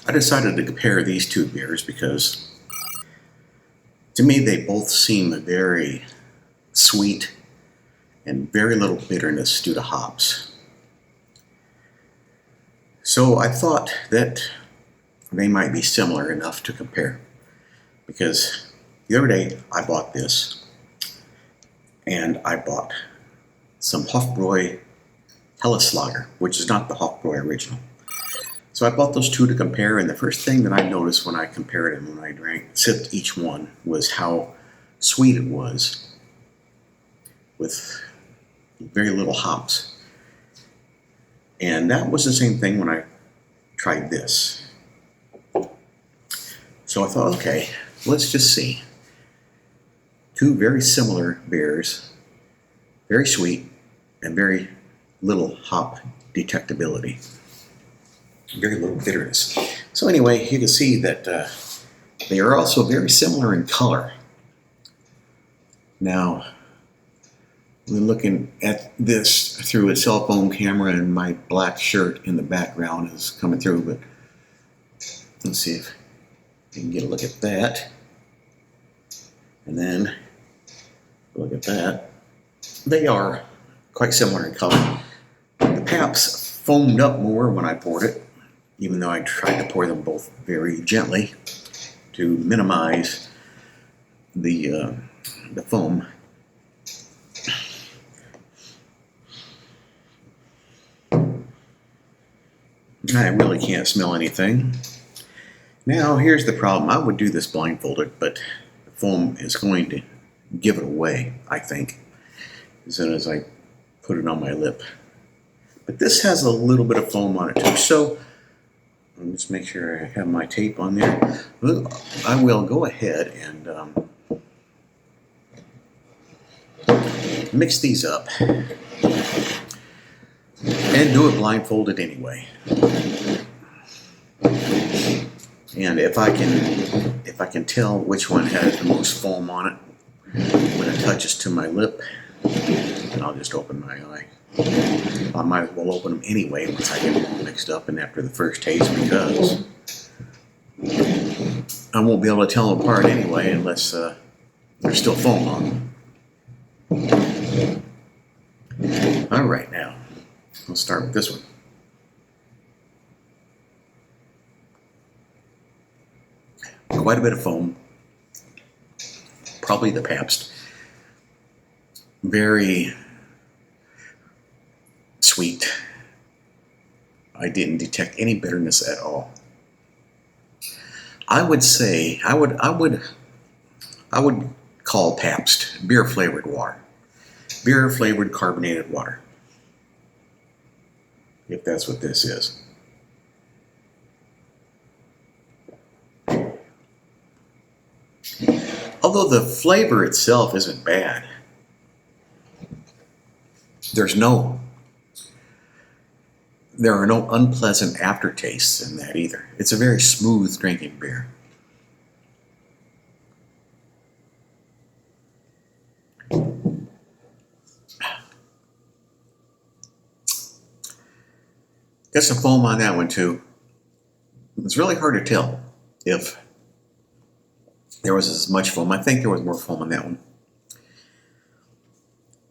I decided to compare these two beers because to me they both seem very sweet and very little bitterness due to hops. So I thought that they might be similar enough to compare, because the other day I bought this and I bought some Hofbräu Helleslager, which is not the Hofbräu original. So I bought those two to compare, and the first thing that I noticed when I compared them, when I sipped each one, was how sweet it was with very little hops. And that was the same thing when I tried this. So I thought, okay, let's just see. Two very similar beers, very sweet and very little hop detectability, very little bitterness. So anyway, you can see that they are also very similar in color. Now, we're looking at this through a cell phone camera, and my black shirt in the background is coming through, but let's see if you can get a look at that. And then look at that. They are quite similar in color. The Pabst foamed up more when I poured it, even though I tried to pour them both very gently to minimize the foam. I really can't smell anything. Now, here's the problem. I would do this blindfolded, but the foam is going to give it away, I think, as soon as I put it on my lip. But this has a little bit of foam on it too, so I'll just make sure I have my tape on there. I will go ahead and mix these up and do it blindfolded anyway. And if I can tell which one has the most foam on it when it touches to my lip, then I'll just open my eye. I might as well open them anyway once I get them all mixed up and after the first taste, because I won't be able to tell them apart anyway unless there's still foam on them. All right, now I'll start with this one. Quite a bit of foam, probably the Pabst. Very sweet. I didn't detect any bitterness at all. I would say I would call Pabst beer flavored water, beer flavored carbonated water, if that's what this is. Although the flavor itself isn't bad, there are no unpleasant aftertastes in that either. It's a very smooth drinking beer. Got some foam on that one too. It's really hard to tell if there was as much foam. I think there was more foam on that one.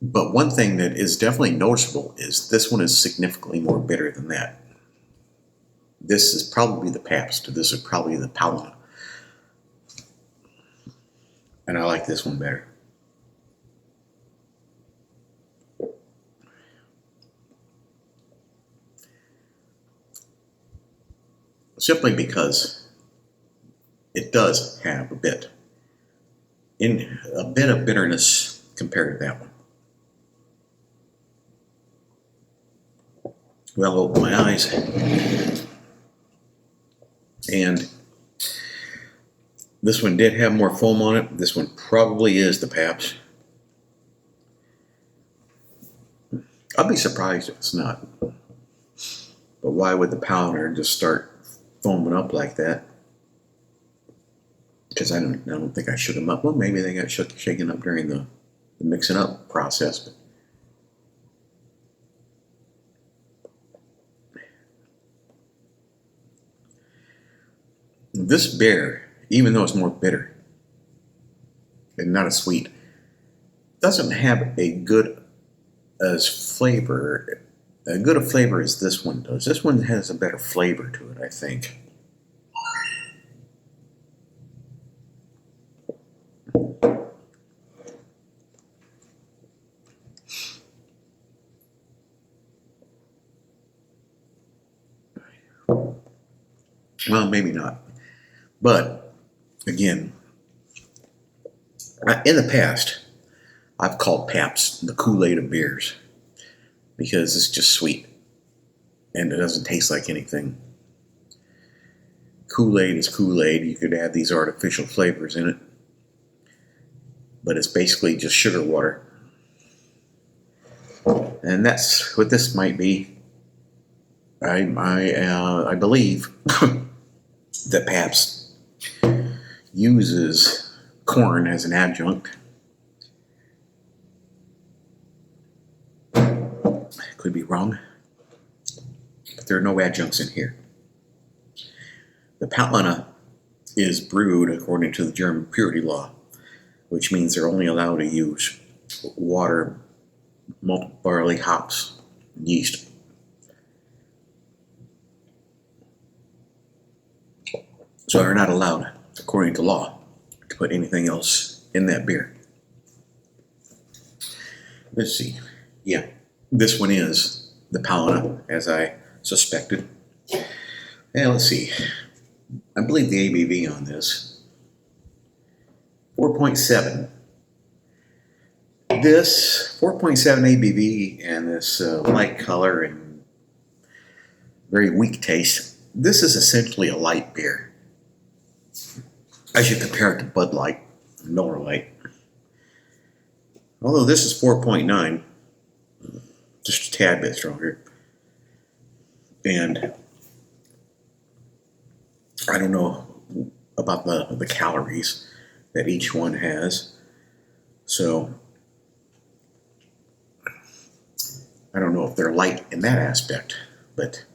But one thing that is definitely noticeable is this one is significantly more bitter than that. This is probably the Pabst. This is probably the Paulaner. And I like this one better. Simply because it does have a bit of bitterness compared to that one. Well, I'll open my eyes, and this one did have more foam on it. This one probably is the Pabst. I'll be surprised if it's not. But why would the Paulaner just start foaming up like that? Because I don't think I shook them up. Well, maybe they got shaken up during the mixing up process. But This beer, even though it's more bitter and not as sweet, doesn't have a good as flavor as this one does. This one has a better flavor to it, I think. Well, maybe not. But again, in the past, I've called Pabst the Kool-Aid of beers because it's just sweet and it doesn't taste like anything. Kool-Aid is Kool-Aid. You could add these artificial flavors in it, but it's basically just sugar water. And that's what this might be. I believe that Pabst uses corn as an adjunct. Could be wrong, but there are no adjuncts in here. The Paulaner is brewed according to the German purity law, which means they're only allowed to use water, malted barley, hops, and yeast. So they're not allowed, according to law, to put anything else in that beer. Let's see. Yeah, this one is the Paulaner, as I suspected. And let's see. I believe the ABV on this, 4.7. This 4.7 ABV and this light color and very weak taste. This is essentially a light beer. I should compare it to Bud Light, Miller Lite. Although this is 4.9, just a tad bit stronger. And I don't know about the calories that each one has. So I don't know if they're light in that aspect. But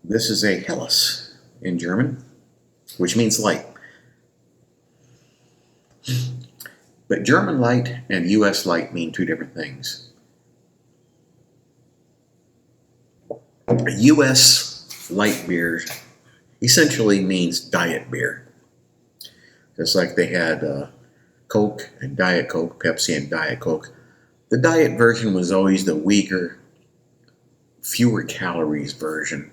this is a Helles in German, which means light. But German light and US light mean two different things. US light beer essentially means diet beer. Just like they had Coke and Diet Coke, Pepsi and Diet Coke. The diet version was always the weaker, fewer calories version.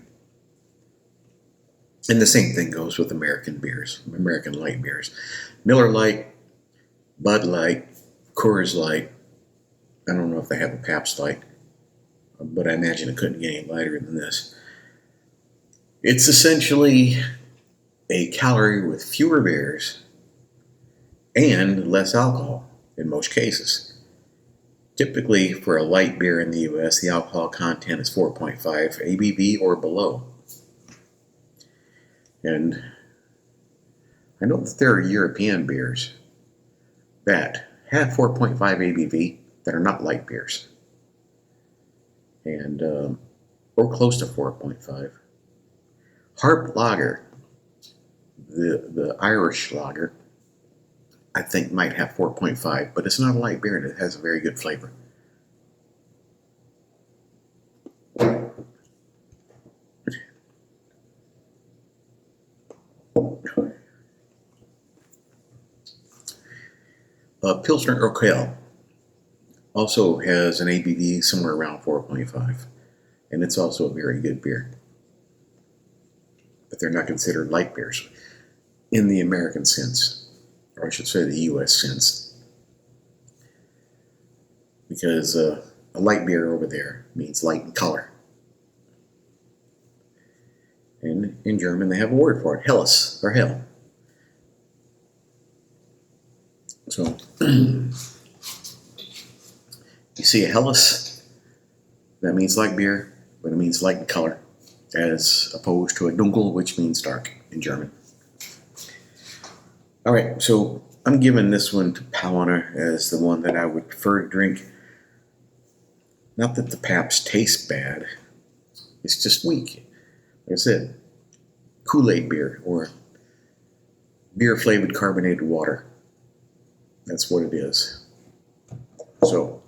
And the same thing goes with American beers, American light beers. Miller Lite, Bud Light, Coors Light. I don't know if they have a Pabst Light, but I imagine it couldn't get any lighter than this. It's essentially a calorie with fewer beers and less alcohol in most cases. Typically, for a light beer in the US, the alcohol content is 4.5 ABV or below. And I know that there are European beers that have 4.5 ABV that are not light beers. And or close to 4.5. Harp Lager, the Irish lager, I think might have 4.5, but it's not a light beer and it has a very good flavor. Pilsner Urquell also has an ABV somewhere around 4.5, and it's also a very good beer. But they're not considered light beers in the American sense, or I should say the US sense, because a light beer over there means light in color. And in German they have a word for it, Helles, or Hell. So, you see a Helles, that means light beer, but it means light in color, as opposed to a Dunkel, which means dark in German. All right, so I'm giving this one to Paulaner as the one that I would prefer to drink. Not that the Pabst tastes bad, it's just weak. Like I said, Kool-Aid beer, or beer flavored carbonated water. That's what it is. So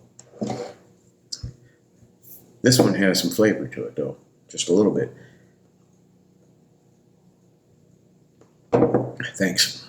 this one has some flavor to it though, just a little bit. Thanks.